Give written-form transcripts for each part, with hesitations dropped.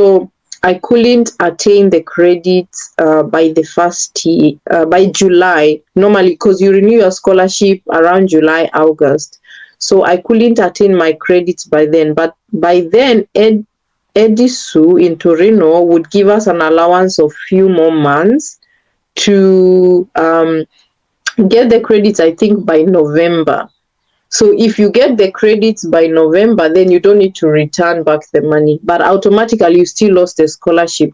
So I couldn't attain the credits by the first year, by July, normally, because you renew your scholarship around July, August. So I couldn't attain my credits by then. But by then, Edisu in Torino would give us an allowance of few more months to get the credits, I think, by November. So if you get the credits by November, then you don't need to return back the money, but automatically you still lost the scholarship.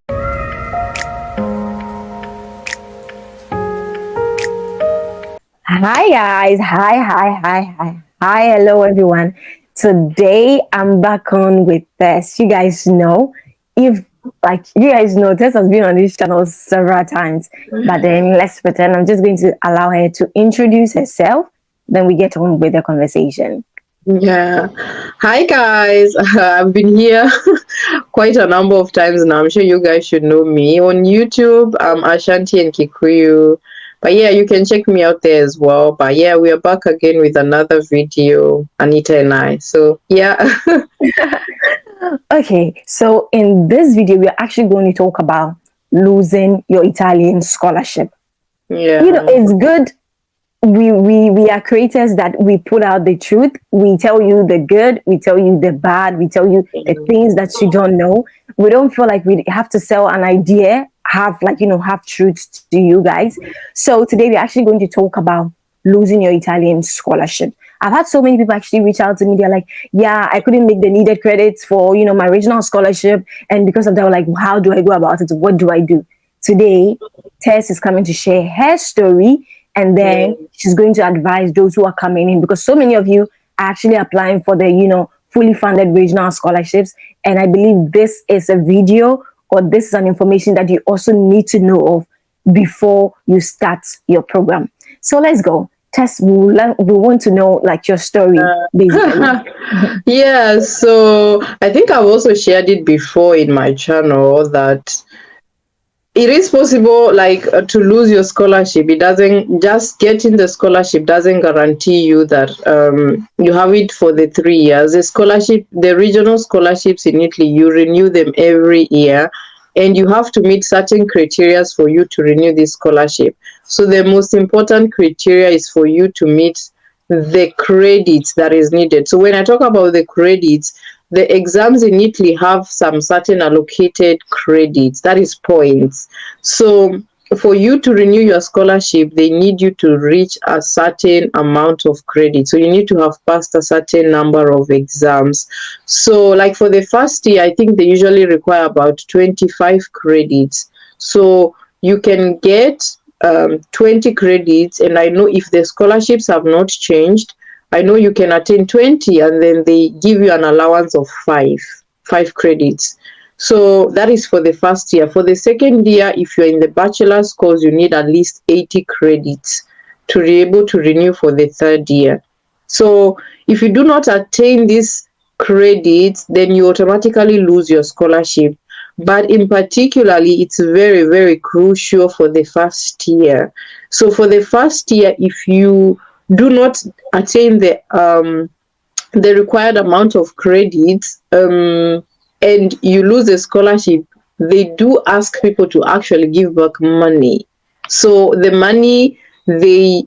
Hi guys, hi, hello everyone. Today I'm back on with Tess. You guys know, Tess has been on this channel several times, but then let's pretend I'm just going to allow her to introduce herself, then we get on with the conversation. Yeah. Hi guys. I've been here quite a number of times now. I'm sure you guys should know me. On YouTube, I'm Ashanti and Kikuyu. But yeah, you can check me out there as well. But yeah, we are back again with another video, Anita and I. So yeah. Okay, so in this video, we're actually going to talk about losing your Italian scholarship. Yeah. You know, it's good. We are creators that we put out the truth. We tell you the good, we tell you the bad, we tell you the things that you don't know. We don't feel like we have to sell an idea, have truths to you guys. So today we're actually going to talk about losing your Italian scholarship. I've had so many people actually reach out to me. They're like, yeah, I couldn't make the needed credits for, my regional scholarship. And because of that, like, how do I go about it? What do I do? Today, Tess is coming to share her story, and then she's going to advise those who are coming in, because so many of you are actually applying for the, fully funded regional scholarships. And I believe this is a video, or this is an information that you also need to know of before you start your program. So let's go. Tess, we want to know like your story, basically. Yeah, so I think I've also shared it before in my channel that it is possible, like, to lose your scholarship. It doesn't, just getting the scholarship doesn't guarantee you that you have it for the 3 years. The scholarship, the regional scholarships in Italy, you renew them every year, and you have to meet certain criteria for you to renew this scholarship. So the most important criteria is for you to meet the credits that is needed. So when I talk about the credits, the exams in Italy have some certain allocated credits, that is points. So for you to renew your scholarship, they need you to reach a certain amount of credit. So you need to have passed a certain number of exams. So like for the first year, I think they usually require about 25 credits. So you can get 20 credits, and I know if the scholarships have not changed, I know you can attain 20, and then they give you an allowance of five credits. So that is for the first year. For the second year, if you're in the bachelor's course, you need at least 80 credits to be able to renew for the third year. So if you do not attain these credits, then you automatically lose your scholarship. But in particularly, it's very, very crucial for the first year. So for the first year, if you do not attain the required amount of credits, and you lose the scholarship, they do ask people to actually give back money. So the money they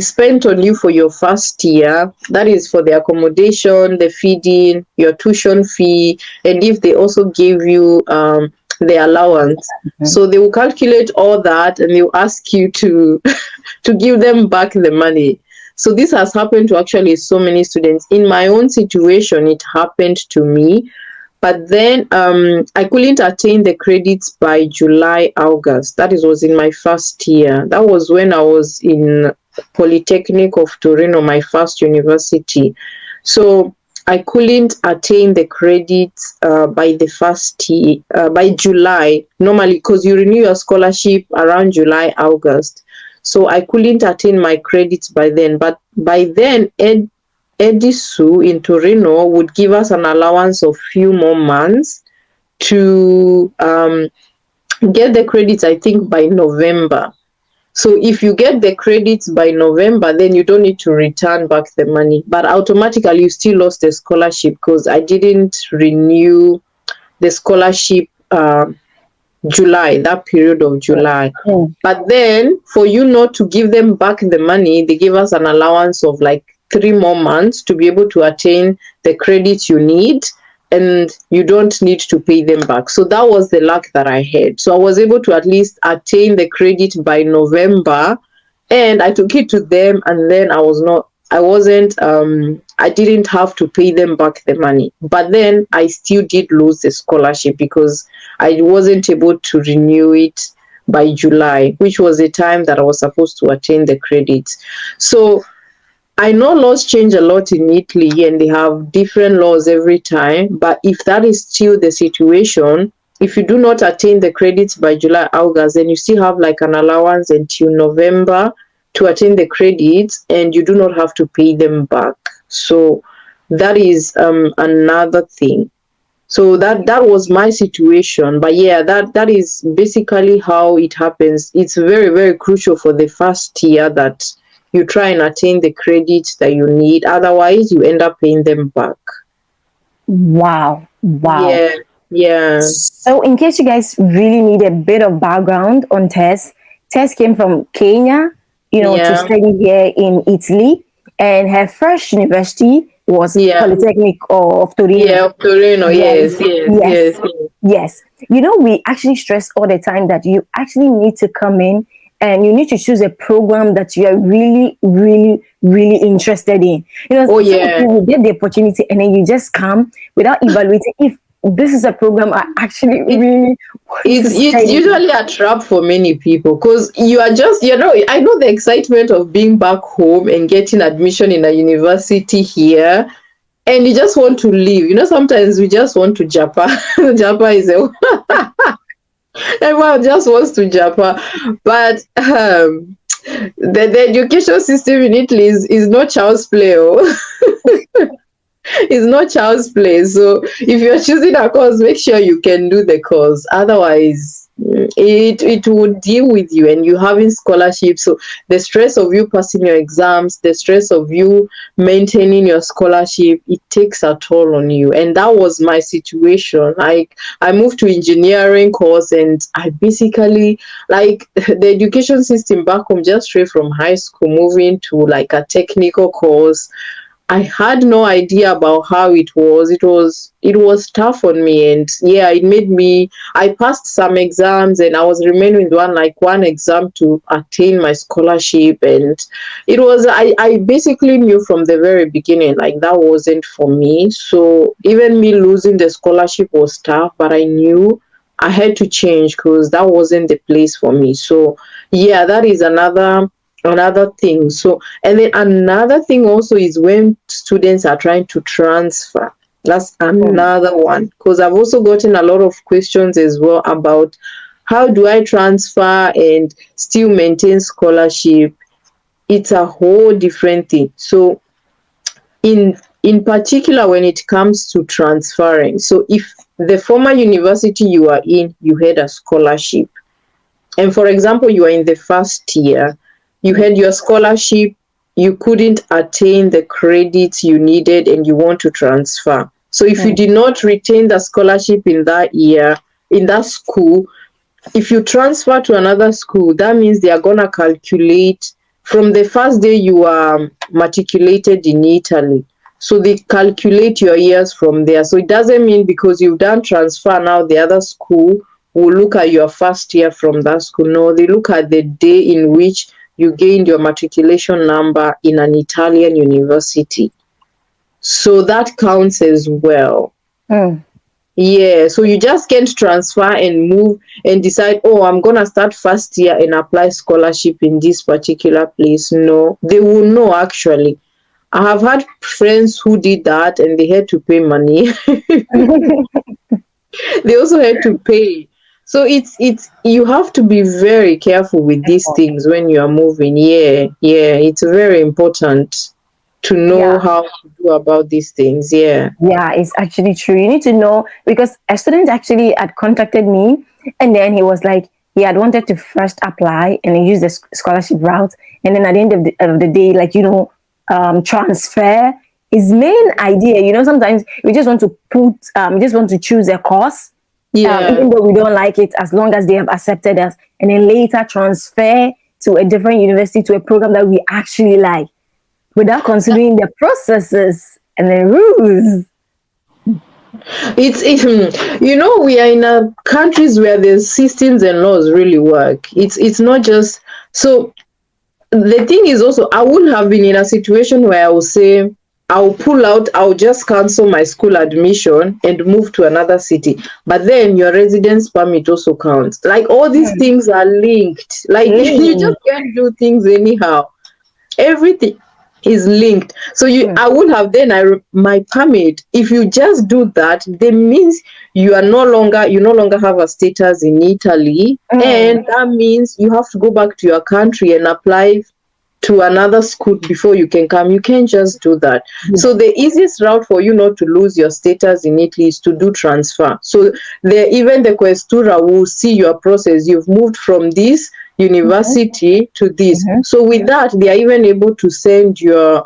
spent on you for your first year, that is for the accommodation, the feeding, your tuition fee, and if they also give you the allowance. So they will calculate all that, and they'll ask you to to give them back the money. So this has happened to actually so many students. In my own situation, it happened to me, but then I couldn't attain the credits by July, August. That was in my first year. That was when I was in Polytecnic of Torino, my first university. So I couldn't attain the credits by the first year, by July, normally, because you renew your scholarship around July, August. So I couldn't attain my credits by then. But by then, Edisu in Torino would give us an allowance of few more months to get the credits, I think, by November. So if you get the credits by November, then you don't need to return back the money. But automatically, you still lost the scholarship because I didn't renew the scholarship July, that period of July. Mm. But then for you not to give them back the money, they give us an allowance of like 3 more months to be able to attain the credits you need, and you don't need to pay them back. So that was the luck that I had. So I was able to at least attain the credit by November, and I took it to them, and then I didn't have to pay them back the money. But then I still did lose the scholarship because I wasn't able to renew it by July, which was the time that I was supposed to attain the credits. So I know laws change a lot in Italy and they have different laws every time, but if that is still the situation, if you do not attain the credits by July, August, then you still have like an allowance until November to attain the credits, and you do not have to pay them back. So that is another thing. So that was my situation. But yeah, that is basically how it happens. It's very, very crucial for the first year that you try and attain the credits that you need. Otherwise, you end up paying them back. Wow. Wow. Yeah, yeah, So, in case you guys really need a bit of background on Tess, Tess came from Kenya, to yeah, study here in Italy, and her first university was yeah, Polytechnic of Torino. yeah. Torino, Yes, yes, yes, yes, yes, yes. yes. We actually stress all the time that you actually need to come in and you need to choose a program that you are really, really, really interested in. Oh Some of yeah. you will get the opportunity and then you just come without evaluating if this is a program I actually It really want to it's study. usually a trap for many people because you are just, I know the excitement of being back home and getting admission in a university here, and you just want to leave. Sometimes we just want to japa. Japa is a everyone just wants to japa, but the education system in Italy is not child's play. Oh. It's not child's play. So if you're choosing a course, make sure you can do the course. Otherwise, it would deal with you, and you having scholarships. So the stress of you passing your exams, the stress of you maintaining your scholarship, it takes a toll on you. And that was my situation. I moved to engineering course, and I basically, like, the education system back home, just straight from high school, moving to like a technical course. I had no idea about how it was tough on me, and yeah, it made me. I passed some exams and I was remaining with one exam to attain my scholarship, and I basically knew from the very beginning like that wasn't for me. So even me losing the scholarship was tough, but I knew I had to change because that wasn't the place for me. So yeah, that is another thing. So, and then another thing also is when students are trying to transfer. That's Mm. another one, because I've also gotten a lot of questions as well about how do I transfer and still maintain scholarship. It's a whole different thing. So in particular, when it comes to transferring, so if the former university you are in, you had a scholarship, and for example, you are in the first year, you had your scholarship, you couldn't attain the credits you needed, and you want to transfer. So if you Mm. did not retain the scholarship in that year, in that school, if you transfer to another school, that means they are going to calculate from the first day you are matriculated in Italy. So they calculate your years from there. So it doesn't mean because you've done transfer now the other school will look at your first year from that school. No, they look at the day in which you gained your matriculation number in an Italian university. So that counts as well. Mm. Yeah, so you just can't transfer and move and decide, oh, I'm gonna start first year and apply scholarship in this particular place. No, they will know actually. I have had friends who did that and they had to pay money. They also had to pay. So it's you have to be very careful with these things when you are moving. Yeah, yeah, it's very important to know Yeah. how to do about these things. Yeah. Yeah, it's actually true. You need to know because a student actually had contacted me and then he was like, he had wanted to first apply and then use the scholarship route, and then at the end of the day, like, transfer. His main idea, sometimes we just want to we just want to choose a course, Yeah. even though we don't like it, as long as they have accepted us, and then later transfer to a different university to a program that we actually like, without considering the processes and the rules. It's we are in a countries where the systems and laws really work. It's not just so. The thing is also, I wouldn't have been in a situation where I will say I'll pull out, I'll just cancel my school admission and move to another city. But then your residence permit also counts. Like, all these things are linked. Like, you Really? just can't do things anyhow. Everything is linked. So I would have then my permit. If you just do that, that means you no longer have a status in Italy, and that means you have to go back to your country and apply to another school before you can come. You can't just do that. So the easiest route for you not to lose your status in Italy is to do transfer. So even the questura will see your process. You've moved from this university to this. So with that, they are even able to send your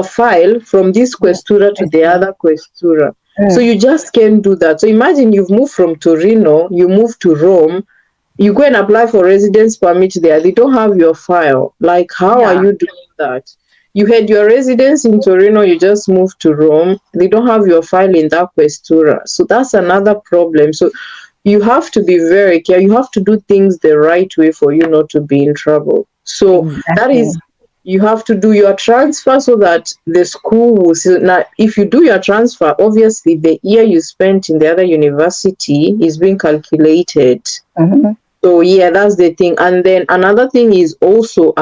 file from this questura to the other questura. So you just can't do that. So imagine you've moved from Torino, you move to Rome, you go and apply for residence permit there. They don't have your file. Like, how are you doing that? You had your residence in Torino, you just moved to Rome. They don't have your file in that questura. So that's another problem. So you have to be very careful. You have to do things the right way for you not to be in trouble. So that is, you have to do your transfer so that the school will see. Now, if you do your transfer, obviously the year you spent in the other university is being calculated. So yeah, that's the thing. And then another thing is also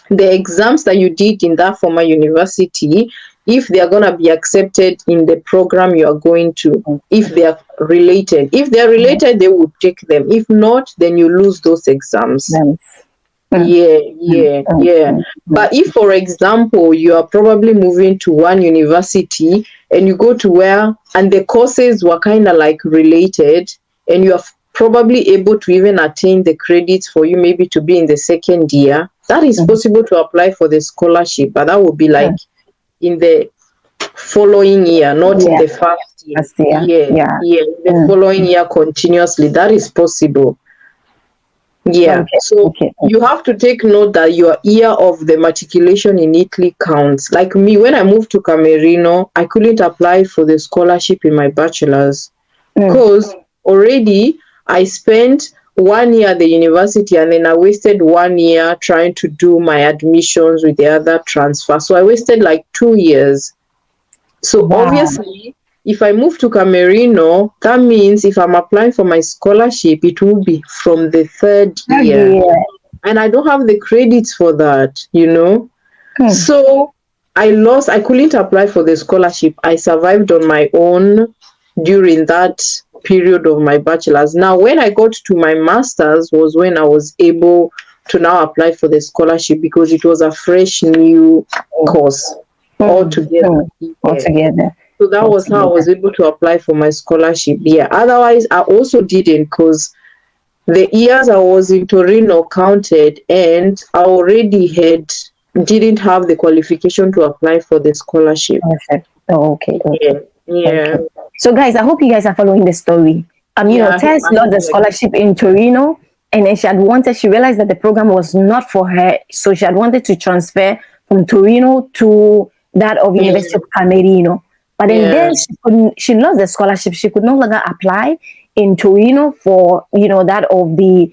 the exams that you did in that former university, if they are going to be accepted in the program you are going to, if they are related. If they are related, they will take them. If not, then you lose those exams. Yeah. But if, for example, you are probably moving to one university and you go to where, and the courses were kind of like related, and you are probably able to even attain the credits for you maybe to be in the second year, that is possible to apply for the scholarship, but that would be like in the following year, not in the first year. The following year continuously. That is possible. Yeah. So you have to take note that your year of the matriculation in Italy counts. Like me, when I moved to Camerino, I couldn't apply for the scholarship in my bachelor's because already I spent 1 year at the university, and then I wasted 1 year trying to do my admissions with the other transfer. So I wasted like 2 years. So obviously, if I move to Camerino, that means if I'm applying for my scholarship, it will be from the third year. And I don't have the credits for that, So I couldn't apply for the scholarship. I survived on my own during that period of my bachelor's. Now, when I got to my master's was when I was able to now apply for the scholarship, because it was a fresh new course altogether. So that was how I was able to apply for my scholarship. Yeah. Otherwise, I also didn't, because the years I was in Torino counted, and I already didn't have the qualification to apply for the scholarship. Okay. Yeah. So guys, I hope you guys are following the story. Tess got the scholarship in Torino, and then she realized that the program was not for her, so she had wanted to transfer from Torino to that of University of Camerino. But then she lost the scholarship. She could no longer apply in Torino for that of the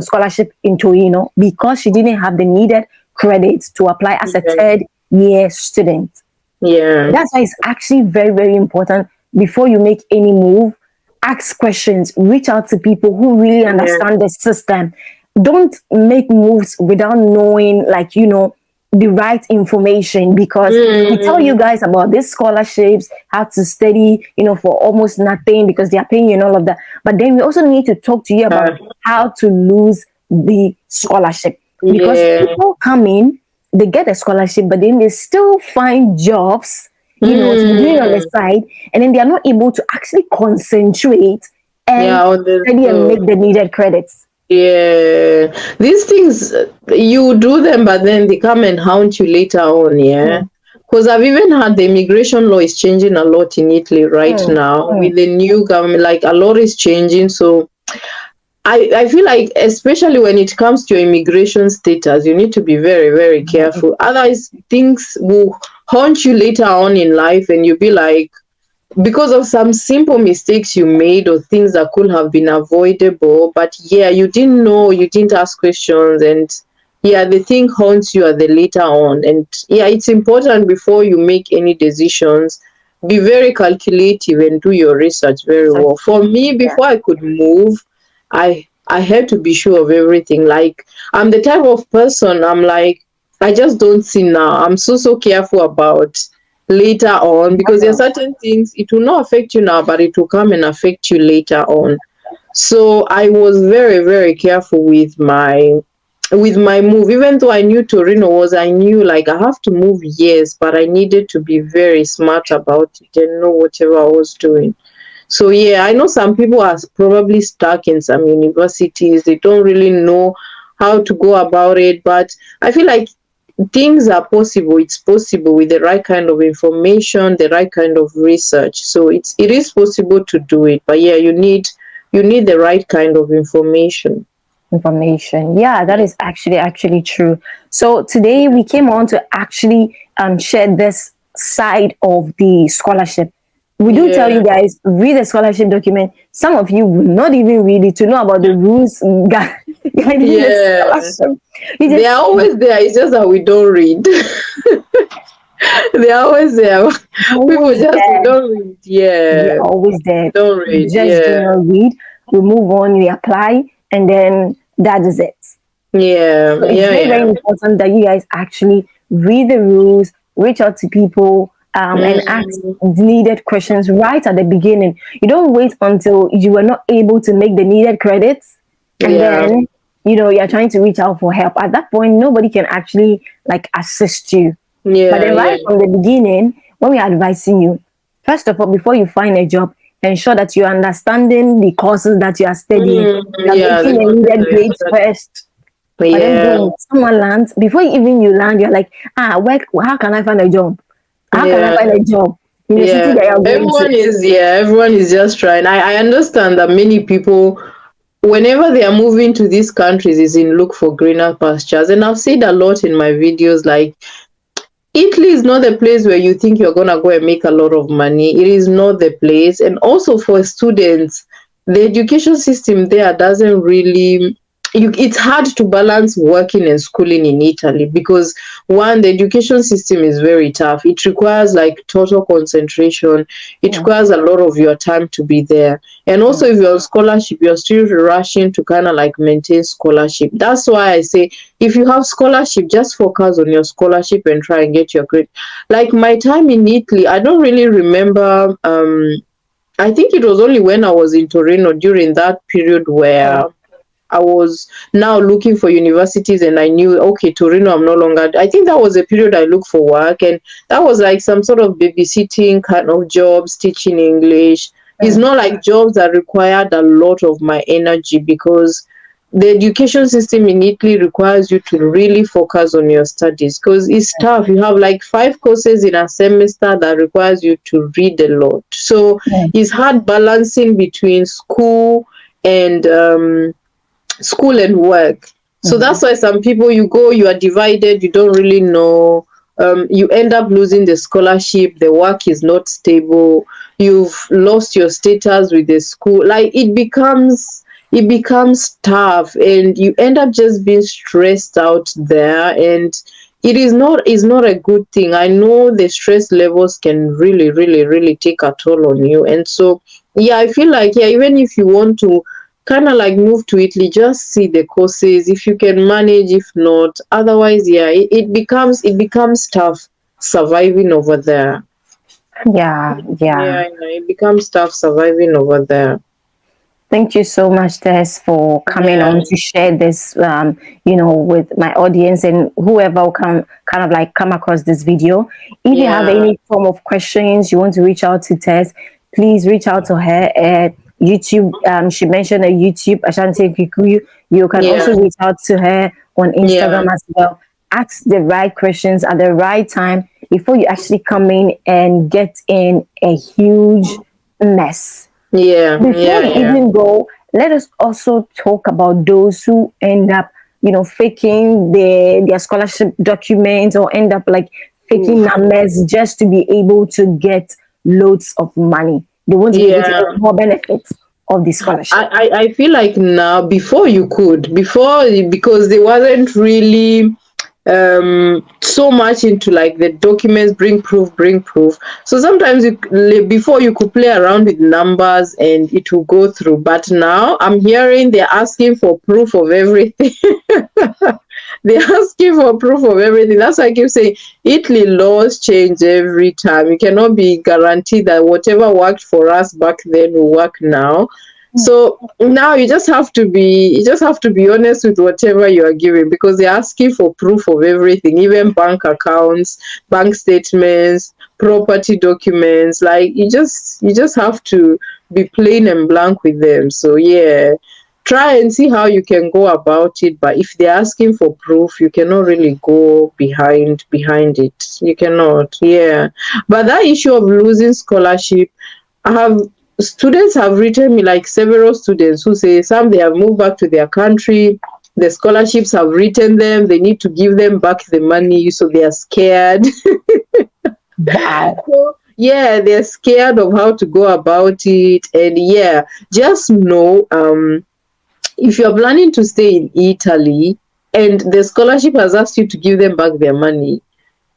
scholarship in Torino, because she didn't have the needed credits to apply as a third year student. Yeah. That's why it's actually very, very important, before you make any move, ask questions, reach out to people who really understand the system. Don't make moves without knowing, the right information, because we tell you guys about these scholarships, how to study, for almost nothing, because they are paying you and all of that. But then we also need to talk to you about how to lose the scholarship, because people come in, they get a scholarship, but then they still find jobs, to be doing on the side, and then they are not able to actually concentrate and Yeah, on the study and make the needed credits. yeah, these things you do them, but then they come and haunt you later on. Yeah, Mm, because I've even heard the immigration law is changing a lot in Italy right mm, now mm. with the new government. Like a lot is changing, so I feel like especially when it comes to your immigration status, you need to be very, very careful. Otherwise, things will haunt you later on in life, and you'll be like, because of some simple mistakes you made or things that could have been avoidable, but yeah, you didn't know, you didn't ask questions, and yeah, the thing haunts you at the later on. And yeah, it's important before you make any decisions, be very calculative and do your research very Such, well. For me, yeah. before I could move, I had to be sure of everything. Like, I'm the type of person, I'm like, I just don't see now. I'm so careful about later on, because there are certain things it will not affect you now, but it will come and affect you later on. So I was very careful with my move. Even though I knew Torino was, I knew like I have to move, yes, but I needed to be very smart about it and know whatever I was doing. So yeah, I know some people are probably stuck in some universities, they don't really know how to go about it, but I feel like things are possible. It's possible with the right kind of information, the right kind of research. So it is possible to do it, but yeah, you need the right kind of information. Information. Yeah, that is actually true. So today we came on to actually share this side of the scholarship. We do tell Yeah, you guys, read the scholarship document. Some of you will not even read it to know about the rules guiding the yeah, scholarship. You they are just always there. It's just that we don't read. They are always there. People always just they there. don't read. They're Yeah, always they there. don't We read. just do Yeah, not read. We move on, we apply, and then that is it. yeah, So it's yeah, very, very yeah. important that you guys actually read the rules, reach out to people, and ask Mm, needed questions right at the beginning. You don't wait until you are not able to make the needed credits, and yeah, then you're trying to reach out for help. At that point, nobody can actually like assist you. But yeah, then yeah. right from the beginning, when we're advising you, first of all, before you find a job, ensure that you're understanding the courses that you are studying. You're Yeah, making the the courses needed that you grades study. first. But then Yeah, boom, someone lands. Before even you land, you're like, where, how can I find a job? How can I yeah. find a job in the city Yeah, that you're going to? everyone is just trying. I understand that many people, whenever they are moving to these countries, is in look for greener pastures. And I've said a lot in my videos, like Italy is not the place where you think you're gonna go and make a lot of money. It is not the place. And also for students, the education system there doesn't really it's hard to balance working and schooling in Italy, because one, the education system is very tough. It requires like total concentration. It Mm, requires a lot of your time to be there. And mm, also if you're on scholarship, you're still rushing to kind of like maintain scholarship. That's why I say if you have scholarship, just focus on your scholarship and try and get your grade. Like my time in Italy, I don't really remember. I think it was only when I was in Torino during that period where mm, I was now looking for universities, and I knew, okay, Torino, I'm no longer. I think that was a period I looked for work, and that was like some sort of babysitting kind of jobs, teaching English. It's mm. not like jobs that required a lot of my energy, because the education system in Italy requires you to really focus on your studies, because it's tough. You have like 5 courses in a semester that requires you to read a lot. So Mm. it's hard balancing between and school and work. So Mhm. that's why some people, you go, you are divided, you don't really know. You end up losing the scholarship, the work is not stable, you've lost your status with the school. Like it becomes tough, and you end up just being stressed out there, and it is not a good thing. I know the stress levels can really take a toll on you. And so yeah, I feel like, yeah, even if you want to kind of like move to Italy, just see the courses if you can manage. If not, otherwise, yeah, it becomes tough surviving over there. Yeah, Yeah, yeah. it becomes tough surviving over there. Thank you so much, Tess, for coming Yeah, on to share this, with my audience and whoever will come, kind of like come across this video. If you have yeah, any form of questions you want to reach out to Tess, please reach out to her. YouTube. She mentioned a YouTube, Ashanti Kikuyu. You can Yeah. also reach out to her on Yeah. Instagram as well. Ask the right questions at the right time before you actually come in and get in a huge mess. Yeah. Before Yeah. we Yeah. even go, let us also talk about those who end up, faking their scholarship documents, or end up like faking Oof. numbers just to be able to get loads of money. They want to be able to Yeah. get more benefits of the scholarship. I feel like now, before you could, before, because there wasn't really so much into like the documents, bring proof. So sometimes before you could play around with numbers and it will go through, but now I'm hearing they're asking for proof of everything. They're asking for proof of everything. That's why I keep saying Italy laws change every time. You cannot be guaranteed that whatever worked for us back then will work now. So now you just have to be honest with whatever you are giving, because they're asking for proof of everything, even bank accounts, bank statements, property documents. Like, you just have to be plain and blank with them. So yeah, try and see how you can go about it. But if they're asking for proof, you cannot really go behind it. You cannot. Yeah. But that issue of losing scholarship, I have students have written me, like several students who say some they have moved back to their country. The scholarships have written them, they need to give them back the money, so they are scared. Wow. So, yeah, they're scared of how to go about it. And yeah, just know, if you're planning to stay in Italy and the scholarship has asked you to give them back their money,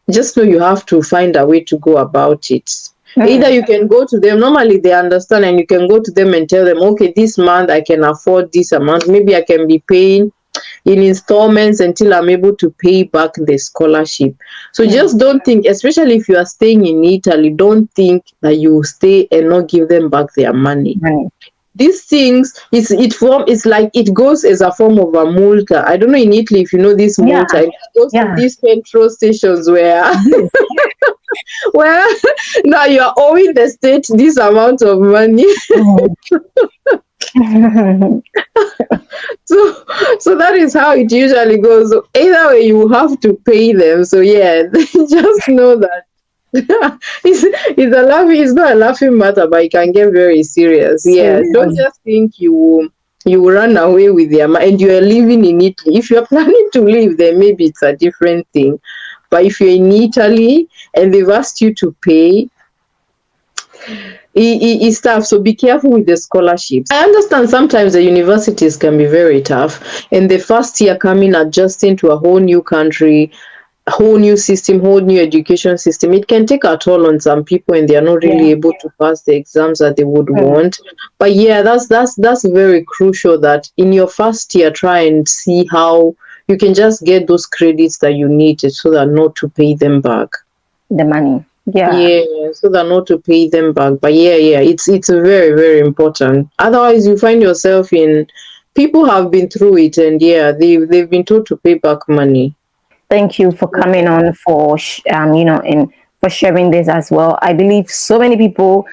just know you have to find a way to go about it. Either you can go to them, normally they understand, and you can go to them and tell them, okay, this month I can afford this amount. Maybe I can be paying in installments until I'm able to pay back the scholarship. So just don't think, especially if you are staying in Italy, don't think that you will stay and not give them back their money. Right. These things, it's like it goes as a form of a multa. I don't know in Italy if you know this Yeah. multa. It goes to Yeah. these petrol stations where Yes. where now you are owing the state this amount of money. So that is how it usually goes. So either way you have to pay them. So yeah, just know that it's not a laughing matter, but it can get very serious. Yeah, don't Serious. just think you run away with them and you are living in Italy. If you are planning to leave, then maybe it's a different thing. But if you're in Italy and they've asked you to pay, it's tough. So be careful with the scholarships. I understand sometimes the universities can be very tough. And the first year coming, adjusting to a whole new country, whole new system, whole new education system, it can take a toll on some people, and they are not really Yeah. able to pass the exams that they would want. But yeah, that's very crucial that in your first year, try and see how you can just get those credits that you need so that not to pay them back. The money. Yeah. Yeah, so that not to pay them back. But yeah, it's very, very important. Otherwise, you find yourself in, people have been through it, and yeah, they've been told to pay back money. Thank you for coming on, for and for sharing this as well. I believe so many people,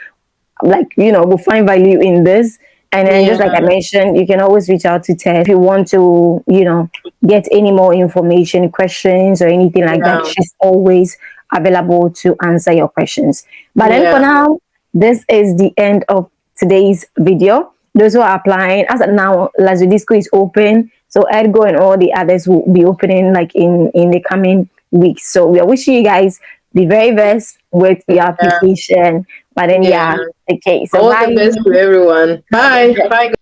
like, will find value in this. And then, just like I Yeah, mentioned, you can always reach out to Ted if you want to, get any more information, questions, or anything like that. yeah, She's always available to answer your questions. But then for yeah, now, this is the end of today's video. Those who are applying, as of now, Lazio Disco is open. So Edgo and all the others will be opening like in the coming weeks. So we are wishing you guys the very best with your yeah, application. But then, yeah. yeah, okay. So All the bye. best to everyone. Bye. Bye.